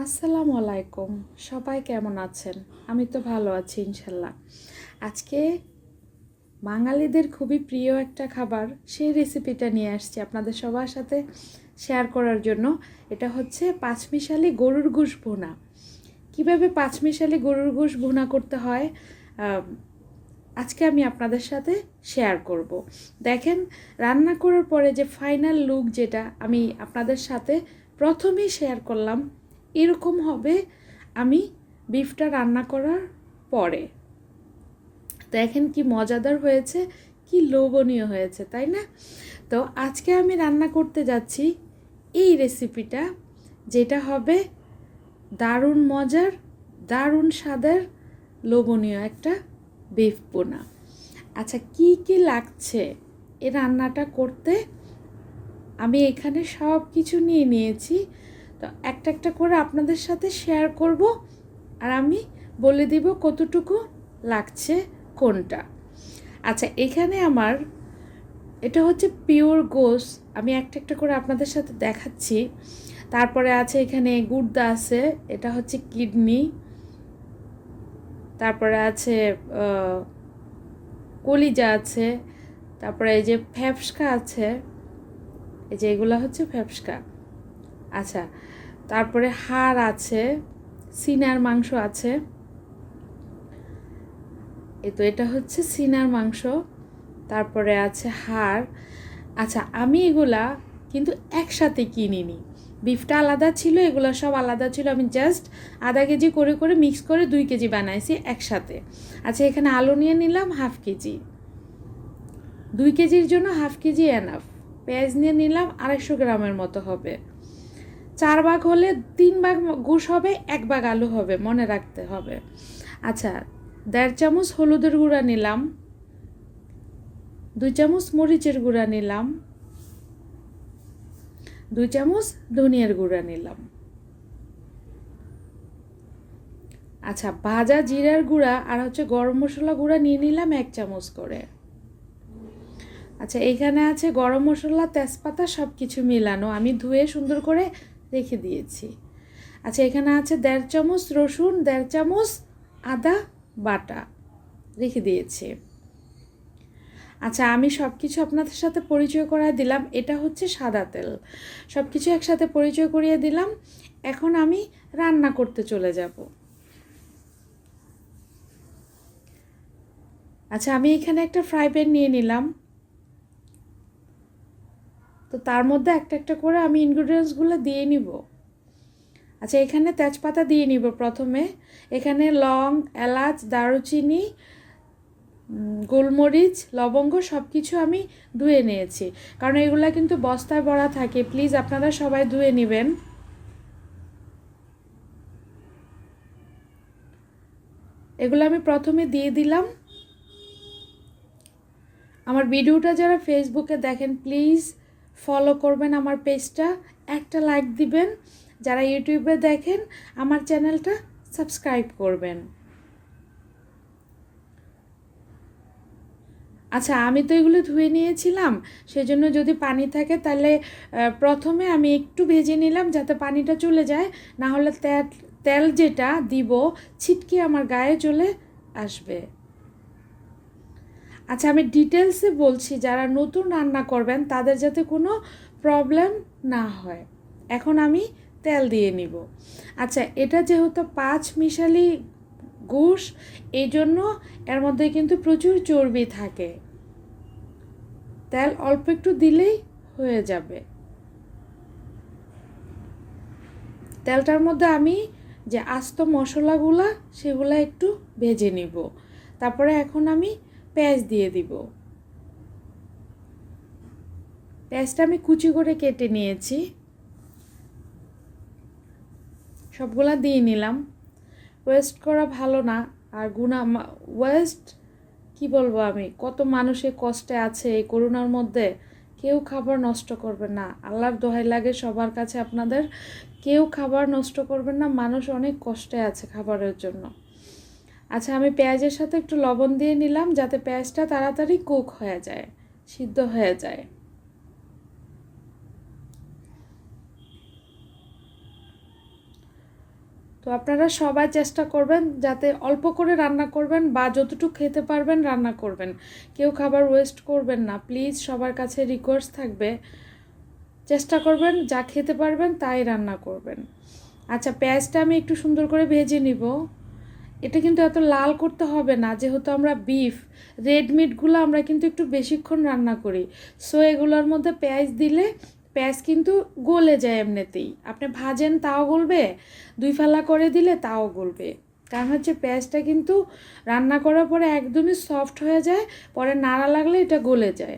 আসসালামু আলাইকুম। সবাই কেমন আছেন? আমি তো ভালো আছি ইনশাল্লাহ। আজকে বাঙালিদের খুবই প্রিয় একটা খাবার, সেই রেসিপিটা নিয়ে আসছি আপনাদের সবার সাথে শেয়ার করার জন্য। এটা হচ্ছে পাঁচমিশালি গরুর গোশ ভুনা। কীভাবে পাঁচমিশালি গরুর গোশ ভুনা করতে হয় আজকে আমি আপনাদের সাথে শেয়ার করব। দেখেন, রান্না করার পরে যে ফাইনাল লুক যেটা আমি আপনাদের সাথে প্রথমেই শেয়ার করলাম, এরকম হবে আমি বিফটা রান্না করার পরে। দেখেন কি মজাদার হয়েছে, কি লোভনীয় হয়েছে, তাই না? তো আজকে আমি রান্না করতে যাচ্ছি এই রেসিপিটা, যেটা হবে দারুণ মজার, দারুণ স্বাদের, লোভনীয় একটা বিফ ভুনা। আচ্ছা, কি কি লাগছে এই রান্নাটা করতে? আমি এখানে সব কিছু নিয়ে নিয়েছি, তো একটা একটা করে আপনাদের সাথে শেয়ার করব, আর আমি বলে দিব কতটুকু লাগছে কোনটা। আচ্ছা, এখানে আমার এটা হচ্ছে পিওর গোশ, আমি একটা একটা করে আপনাদের সাথে দেখাচ্ছি। তারপরে আছে এখানে গুর্দা আছে, এটা হচ্ছে কিডনি। তারপরে আছে কলিজা আছে। তারপরে এই যে ফ্যাপসকা আছে, এই যে এগুলো হচ্ছে ফ্যাপসকা। আচ্ছা, তারপরে হাড় আছে, সিনার মাংস আছে। তো এটা হচ্ছে সিনার মাংস। তারপরে আছে হাড়। আচ্ছা, আমি এগুলা কিন্তু একসাথে কিনিনি, বিফটা আলাদা ছিল, এগুলো সব আলাদা ছিল। আমি জাস্ট আধা কেজি করে করে মিক্স করে 2 কেজি বানাইছি একসাথে। আচ্ছা, এখানে আলু নিয়ে নিলাম হাফ কেজি, 2 কেজির জন্য হাফ কেজি এনাফ। পেঁয়াজ নিয়ে নিলাম 250 গ্রামের মতো হবে। 4 ভাগ হলে 3 ভাগ গোশ হবে, 1 ভাগ আলু হবে, মনে রাখতে হবে। আচ্ছা, 1.5 চামচ হলুদের গুঁড়া নিলাম, 2 চামচ মরিচের গুঁড়া নিলাম, 2 চামচ ধনিয়ার গুঁড়া নিলাম। আচ্ছা, ভাজা জিরার গুঁড়া আর হচ্ছে গরম মশলা গুঁড়া নিয়ে নিলাম 1 চামচ করে। আচ্ছা, এখানে আছে গরম মশলা, তেজপাতা সব কিছু মিলানো, আমি ধুয়ে সুন্দর করে রেখে দিয়েছি। আচ্ছা, এখানে আছে 1.5 চামচ রসুন, 1.5 চামচ আদা বাটা রেখে দিয়েছি। আচ্ছা, আমি সব কিছু আপনাদের সাথে পরিচয় করায় দিলাম। এটা হচ্ছে সাদা তেল, সব কিছু একসাথে পরিচয় করিয়ে দিলাম। এখন আমি রান্না করতে চলে যাব। আচ্ছা, আমি এখানে একটা ফ্রাই প্যান নিয়ে নিলাম, তো তার মধ্যে একটা একটা করে আমি ইনগ্রিডিয়েন্টসগুলো দিয়ে নিব। আচ্ছা, এখানে তেজপাতা দিয়ে নিব প্রথমে। এখানে লং, এলাচ, দারুচিনি, গোলমরিচ, লবঙ্গ সব কিছু আমি ধুয়ে নিয়েছি, কারণ এগুলো কিন্তু বস্তায় ভরা থাকে। প্লিজ আপনারা সবাই ধুয়ে নেবেন। এগুলো আমি প্রথমে দিয়ে দিলাম। আমার ভিডিওটা যারা ফেসবুকে দেখেন প্লিজ ফলো করবেন আমার পেজটা, একটা লাইক দিবেন। যারা ইউটিউবে দেখেন আমার চ্যানেলটা সাবস্ক্রাইব করবেন। আচ্ছা, আমি তো এগুলো ধুয়ে নিয়েছিলাম, সেজন্য যদি পানি থাকে তাহলে প্রথমে আমি একটু ভেজে নিলাম যাতে পানিটা চলে যায়, না হলে তেল যেটা দিব ছিটকে আমার গায়ে চলে আসবে। আচ্ছা, আমি ডিটেলসে বলছি, যারা নতুন রান্না করবেন তাদের যাতে কোনো প্রবলেম না হয়। এখন আমি তেল দিয়ে নিব। আচ্ছা, এটা যেহেতু 5 মিশালি গোশ, এই জন্য এর মধ্যে কিন্তু প্রচুর চর্বি থাকে। তেল অল্প একটু দিলেই হয়ে যাবে। তেলটার মধ্যে আমি যে আস্ত মশলাগুলা সেগুলো একটু ভেজে নিব। তারপরে এখন আমি পেঁয়াজ দিয়ে দিব। পেঁয়াজটা আমি কুচি করে কেটে নিয়েছি, সবগুলা দিয়ে নিলাম। ওয়েস্ট করা ভালো না, আর ওয়েস্ট কি বলবো, আমি কত মানুষের কষ্টে আছে এই করোনার মধ্যে, কেউ খাবার নষ্ট করবে না, আল্লাহর দোহাই লাগে সবার কাছে আপনাদের, কেউ খাবার নষ্ট করবেন না, মানুষ অনেক কষ্টে আছে খাবারের জন্য। আচ্ছা, আমি পেঁয়াজের সাথে একটু লবণ দিয়ে নিলাম যাতে পেঁয়াজটা তাড়াতাড়ি কুক হয়ে যায়, সিদ্ধ হয়ে যায়। তো আপনারা সবাই চেষ্টা করবেন যাতে অল্প করে রান্না করবেন বা যতটুকু খেতে পারবেন রান্না করবেন, কেউ খাবার ওয়েস্ট করবেন না প্লিজ। সবার কাছে রিকোয়েস্ট থাকবে, চেষ্টা করবেন যা খেতে পারবেন তাই রান্না করবেন। আচ্ছা, পেঁয়াজটা আমি একটু সুন্দর করে ভেজে নিব। এটা কিন্তু এত লাল করতে হবে না, যেহেতু আমরা বিফ রেড মিটগুলো আমরা কিন্তু একটু বেশিক্ষণ রান্না করি, সো এগুলোর মধ্যে পেঁয়াজ দিলে পেঁয়াজ কিন্তু গলে যায় এমনিতেই। আপনি ভাজেন তাও গলবে, দুই ফালা করে দিলে তাও গলবে, কারণ হচ্ছে পেঁয়াজটা কিন্তু রান্না করার পরে একদমই সফট হয়ে যায়, পরে নাড়া লাগলে এটা গলে যায়।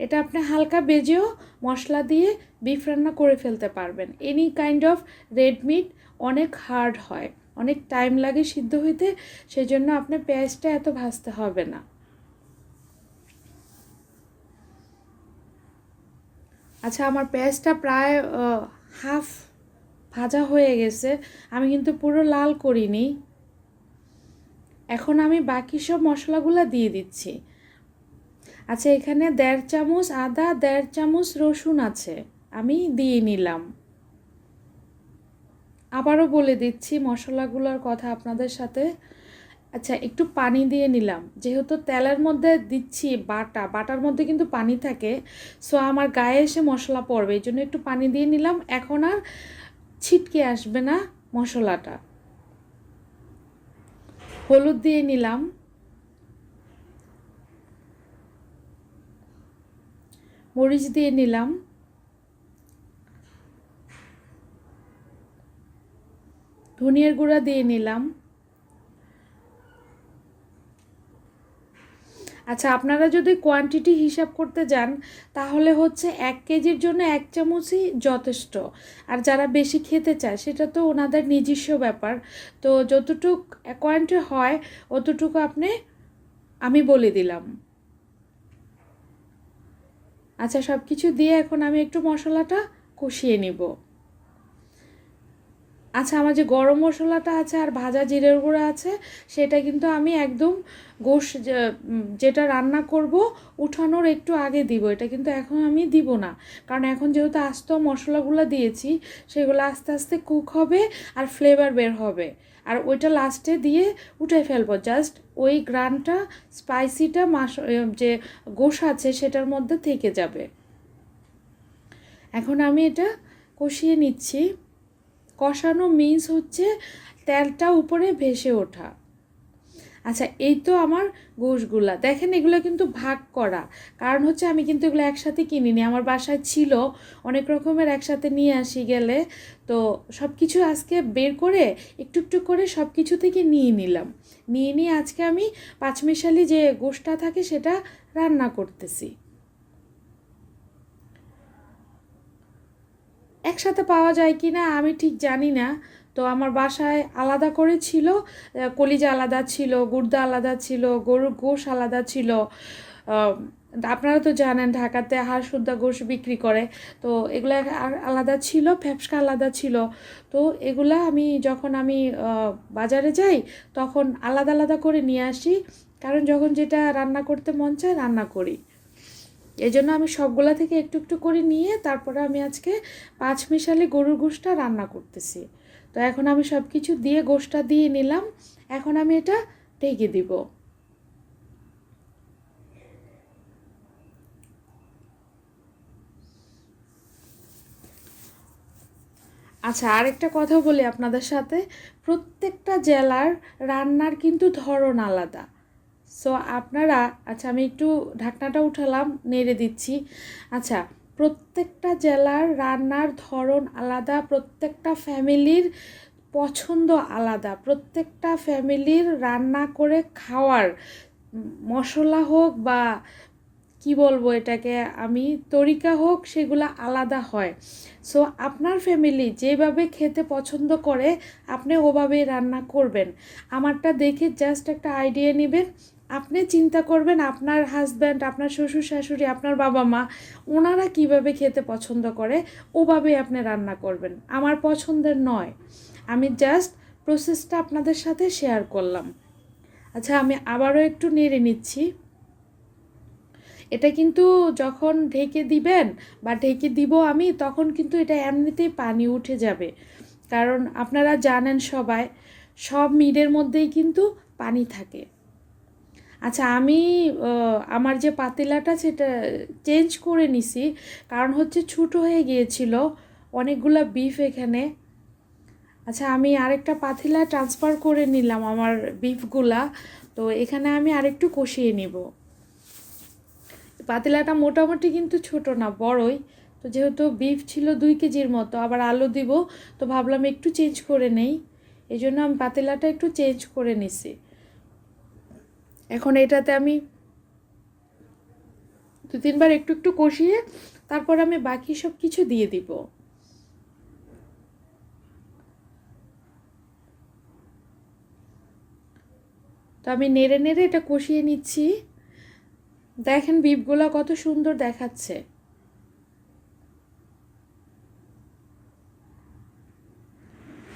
এটা আপনি হালকা বেজেও মশলা দিয়ে বিফ রান্না করে ফেলতে পারবেন। Any kind of red meat অনেক হার্ড হয়, অনেক টাইম লাগে সিদ্ধ হইতে, সেই জন্য আপনি পেঁয়াজটা এত ভাজতে হবে না। আচ্ছা, আমার পেঁয়াজটা প্রায় হাফ ভাজা হয়ে গেছে, আমি কিন্তু পুরো লাল করিনি। এখন আমি বাকি সব মশলাগুলো দিয়ে দিচ্ছি। আচ্ছা, এখানে 1.5 চামচ আদা, 1.5 চামচ রসুন আছে, আমি দিয়ে নিলাম। আবারও বলে দিচ্ছি মশলাগুলোর কথা আপনাদের সাথে। আচ্ছা, একটু পানি দিয়ে নিলাম, যেহেতু তেলের মধ্যে দিচ্ছি বাটার মধ্যে কিন্তু পানি থাকে, সো আমার গায়ে এসে মশলা পড়বে, এই জন্য একটু পানি দিয়ে নিলাম। এখন আর ছিটকে আসবে না মশলাটা। হলুদ দিয়ে নিলাম, মরিচ দিয়ে নিলাম, ধনিয়ার গুঁড়া দিয়ে নিলাম। আচ্ছা, আপনারা যদি কোয়ান্টিটি হিসাব করতে যান তাহলে হচ্ছে 1 কেজির জন্য 1 চামচই যথেষ্ট। আর যারা বেশি খেতে চায় সেটা তো ওনাদের নিজস্ব ব্যাপার, তো যতটুক কোয়ান্টিটি হয় অতটুকু আমি বলে দিলাম। আচ্ছা, সব কিছু দিয়ে এখন আমি একটু মশলাটা কষিয়ে নিব। আচ্ছা, আমার যে গরম মশলাটা আছে আর ভাজা জিরের গুঁড়া আছে, সেটা কিন্তু আমি একদম গোশ যেটা রান্না করব উঠানোর একটু আগে দিব, এটা কিন্তু এখন আমি দিব না, কারণ এখন যেহেতু আস্ত মশলাগুলো দিয়েছি সেগুলো আস্তে আস্তে কুক হবে আর ফ্লেভার বের হবে, আর ওইটা লাস্টে দিয়ে উঠে ফেলবো। জাস্ট ওই গ্রানটা স্পাইসিটা যে গোশ আছে সেটার মধ্যে থেকে যাবে। এখন আমি এটা কষিয়ে নিচ্ছি। কষানো মিন্স হচ্ছে তেলটা উপরে ভেসে ওঠা। আচ্ছা, এই তো আমার গোশগুলা দেখেন, এগুলো কিন্তু ভাগ করা, কারণ হচ্ছে আমি কিন্তু এগুলো একসাথে কিনিনি, আমার বাসায় ছিল অনেক রকমের, একসাথে নিয়ে আসি গেলে, তো সব কিছু আজকে বের করে একটু একটু করে সব কিছু থেকে নিয়ে আজকে আমি পাঁচমিশালি যে গোশটা থাকে সেটা রান্না করতেছি। একসাথে পাওয়া যায় কি না আমি ঠিক জানি না, তো আমার বাসায় আলাদা করে ছিল, কলিজা আলাদা ছিল, গুর্দা আলাদা ছিল, গরুর গোশ আলাদা ছিল। আপনারা তো জানেন ঢাকাতে হাড় সুদ্ধা গোশ বিক্রি করে, তো এগুলো আলাদা ছিল, ফ্যাপসা আলাদা ছিল। তো এগুলা যখন আমি বাজারে যাই তখন আলাদা আলাদা করে নিয়ে আসি, কারণ যখন যেটা রান্না করতে মন চায় রান্না করি। এই জন্য আমি সবগুলা থেকে একটু একটু করে নিয়ে তারপরে আমি আজকে পাঁচমিশালি গরুর গোশটা রান্না করতেছি। তো এখন আমি সব কিছু দিয়ে গোশটা দিয়ে নিলাম, এখন আমি এটা ঢেকে দিব। আচ্ছা, আরেকটা কথা বলি আপনাদের সাথে, প্রত্যেকটা জেলার রান্নার কিন্তু ধরন আলাদা। সো আপনারা, আচ্ছা আমি একটু ঢাকনাটা উঠালাম, নেড়ে দিচ্ছি। আচ্ছা, প্রত্যেকটা জেলার রান্নার ধরন আলাদা, প্রত্যেকটা ফ্যামিলির পছন্দ আলাদা, প্রত্যেকটা ফ্যামিলির রান্না করে খাওয়ার মশলা হোক বা কি বলবো এটাকে আমি, তরিকা হোক, সেগুলো আলাদা হয়। সো আপনার ফ্যামিলি যেভাবে খেতে পছন্দ করে আপনি ওভাবেই রান্না করবেন। আমারটা দেখে জাস্ট একটা আইডিয়া নেবেন, আপনি চিন্তা করবেন আপনার হাজব্যান্ড, আপনার শ্বশুর শাশুড়ি, আপনার বাবা মা ওনারা কিভাবে খেতে পছন্দ করে ওভাবেই আপনি রান্না করবেন। আমার পছন্দের নয়, আমি জাস্ট প্রসেসটা আপনাদের সাথে শেয়ার করলাম। আচ্ছা, আমি আবারও একটু নেড়ে নিচ্ছি। এটা কিন্তু যখন ঢেকে দিবেন বা ঢেকে দিব আমি, তখন কিন্তু এটা এমনিতেই পানি উঠে যাবে, কারণ আপনারা জানেন সবাই, সব মিটের মধ্যেই কিন্তু পানি থাকে। আচ্ছা, আমি আমার যে পাতিলাটা সেটা চেঞ্জ করে নিছি, কারণ হচ্ছে ছোটো হয়ে গিয়েছিল অনেকগুলা বিফ এখানে। আচ্ছা, আমি আরেকটা পাতিলা ট্রান্সফার করে নিলাম আমার বিফগুলা। তো এখানে আমি আরেকটু কষিয়ে নিব। পাতিলাটা মোটামুটি কিন্তু ছোট না, বড়ই। তো যেহেতু বিফ ছিল 2 কেজির মতো, আবার আলু দিব, তো ভাবলাম একটু চেঞ্জ করে নেই, এই জন্য আমি পাতিলাটা একটু চেঞ্জ করে নিছি। এখন এটাতে আমি 2-3 বার একটু একটু কষিয়ে তারপর আমি বাকি সব কিছু দিয়ে দিব। তো আমি নেড়ে নেড়ে এটা কষিয়ে নিচ্ছি। দেখেন বিফগুলো কত সুন্দর দেখাচ্ছে।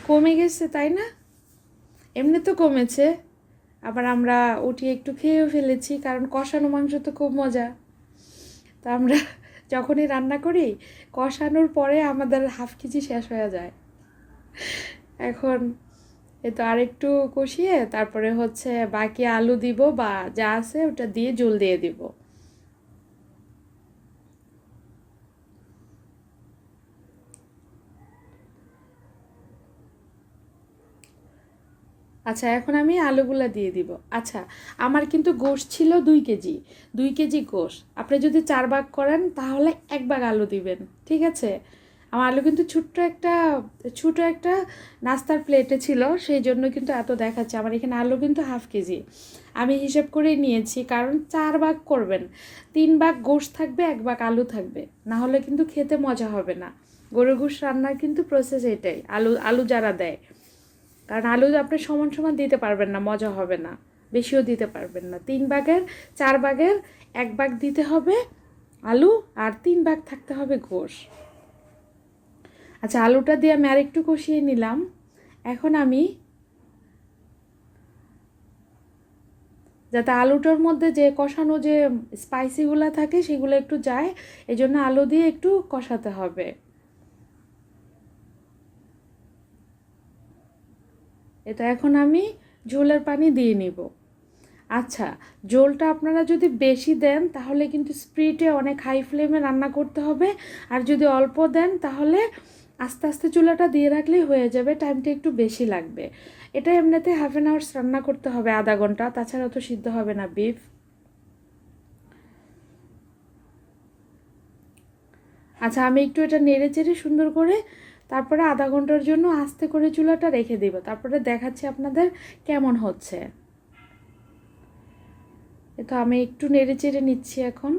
কমে গেছে তাই না? এমনি তো কমেছে, আবার আমরা উঠিয়ে একটু খেয়েও ফেলেছি, কারণ কষানো মাংস তো খুব মজা। তো আমরা যখনই রান্না করি, কষানোর পরে আমাদের 1/2 কেজি শেষ হয়ে যায়। এখন এ তো আরেকটু কষিয়ে তারপরে হচ্ছে বাকি আলু দিব, বা যা আছে ওটা দিয়ে ঝোল দিয়ে দিব। আচ্ছা, এখন আমি আলুগুলা দিয়ে দিব। আচ্ছা, আমার কিন্তু গোশত ছিল 2 কেজি, 2 কেজি গোশত। আপনি যদি 4 ভাগ করেন তাহলে 1 ভাগ আলু দিবেন, ঠিক আছে? আমার আলু কিন্তু ছোটো একটা নাস্তার প্লেটে ছিল, সেই জন্য কিন্তু এত দেখাচ্ছে। আমার এখানে আলু কিন্তু 1/2 কেজি। আমি হিসেব করেই নিয়েছি, কারণ 4 ভাগ করবেন, 3 ভাগ গোশত থাকবে, 1 ভাগ আলু থাকবে, না হলে কিন্তু খেতে মজা হবে না। গরুর গোশত রান্নার কিন্তু প্রসেস এটাই, আলু আলু যারা দেয়। কারণ আলু আপনি সমান সমান দিতে পারবেন না, মজা হবে না। বেশিও দিতে পারবেন না। 3 ভাগের 4 ভাগের 1 ভাগ দিতে হবে আলু, আর 3 ভাগ থাকতে হবে গোশ। আচ্ছা, আলুটা দিয়ে আমি আরেকটু কষিয়ে নিলাম। এখন আমি, যাতে আলুটার মধ্যে যে কষানো যে স্পাইসিগুলো থাকে সেগুলো একটু যায়, এই জন্য আলু দিয়ে একটু কষাতে হবে। এটা এখন আমি ঝোলের পানি দিয়ে নিব। আচ্ছা, ঝোলটা আপনারা যদি বেশি দেন তাহলে কিন্তু স্পিডে অনেক হাই ফ্লেমে রান্না করতে হবে, আর যদি অল্প দেন তাহলে আস্তে আস্তে চুলাটা দিয়ে রাখলেই হয়ে যাবে, টাইমটা একটু বেশি লাগবে। এটা এমনিতে 1/2 আওয়ার্স রান্না করতে হবে, আধা ঘন্টা, তাছাড়া তো সিদ্ধ হবে না বিফ। আচ্ছা, আমি একটু এটা নেড়ে চেড়ে সুন্দর করে তারপরে আধা ঘন্টার জন্য আস্তে করে চুলাটা রেখে দেব, তারপরে দেখাচ্ছি আপনাদের কেমন হচ্ছে। তো আমি একটু নেড়ে চেড়ে নিচ্ছি এখন,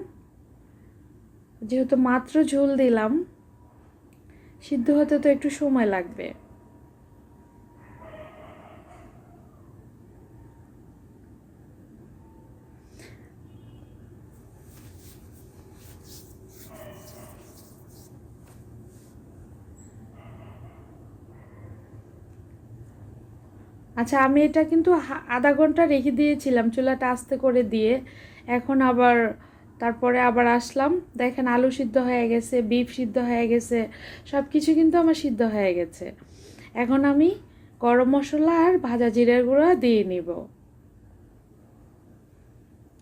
যেহেতু মাত্র ঝোল দিলাম, সিদ্ধ হতে তো একটু সময় লাগবে। আচ্ছা, আমি এটা কিন্তু আধা ঘন্টা রেখে দিয়েছিলাম চুলাটা আস্তে করে দিয়ে। এখন আবার তারপরে আবার আসলাম, দেখেন আলু সিদ্ধ হয়ে গেছে, বিফ সিদ্ধ হয়ে গেছে, সব কিছু কিন্তু আমার সিদ্ধ হয়ে গেছে। এখন আমি গরম মশলা আর ভাজা জিরার গুঁড়া দিয়ে নিব।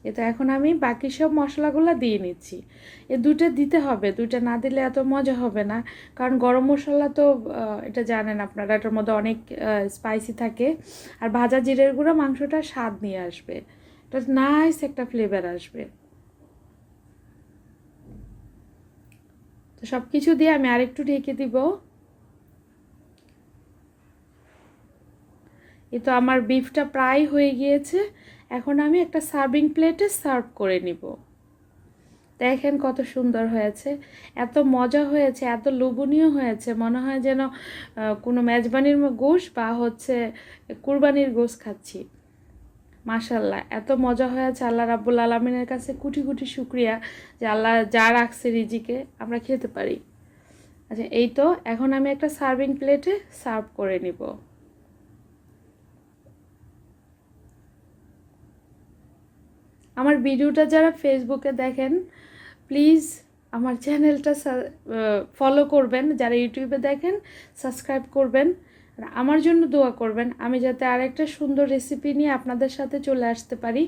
এটা এখন আমি বাকি সব মশলাগুলো দিয়ে নিচ্ছি। এ দুটো দিতে হবে, দুটো না দিলে এত মজা হবে না। কারণ গরম মশলা তো এটা জানেন আপনারা, এটার মধ্যে অনেক স্পাইসি থাকে। আর ভাজা জিরের গুঁড়ো মাংসটা স্বাদ নিয়ে আসবে, এটা নাইস একটা ফ্লেভার আসবে। তো সব কিছু দিয়ে আমি আরেকটু ঢেকে দিব। এই তো আমার বিফটা প্রায় হয়ে গিয়েছে। এখন আমি একটা সার্ভিং প্লেটে সার্ভ করে নিব। দেখেন কত সুন্দর হয়েছে, এত মজা হয়েছে, এত লোভনীয় হয়েছে, মনে হয় যেন কোনো মেজবানির গোশ বা হচ্ছে কুরবানির গোশ খাচ্ছি। মাশাল্লাহ, এত মজা হয়েছে। আল্লাহ রাব্বুল আলামিনের কাছে কোটি কোটি শুকরিয়া যে আল্লাহ যা রাখছে রিজিকে আমরা খেতে পারি। আচ্ছা, এই তো এখন আমি একটা সার্ভিং প্লেটে সার্ভ করে নিব। আমার ভিডিওটা যারা ফেসবুকে দেখেন, প্লিজ আমার চ্যানেলটা ফলো করবেন, যারা ইউটিউবে দেখেন সাবস্ক্রাইব করবেন, আর আমার জন্য দোয়া করবেন আমি যাতে আরেকটা সুন্দর রেসিপি নিয়ে আপনাদের সাথে চলে আসতে পারি।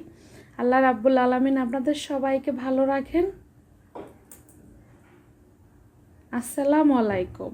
আল্লাহ রাব্বুল আলামিন আপনাদের সবাইকে ভালো রাখেন। আসসালামু আলাইকুম।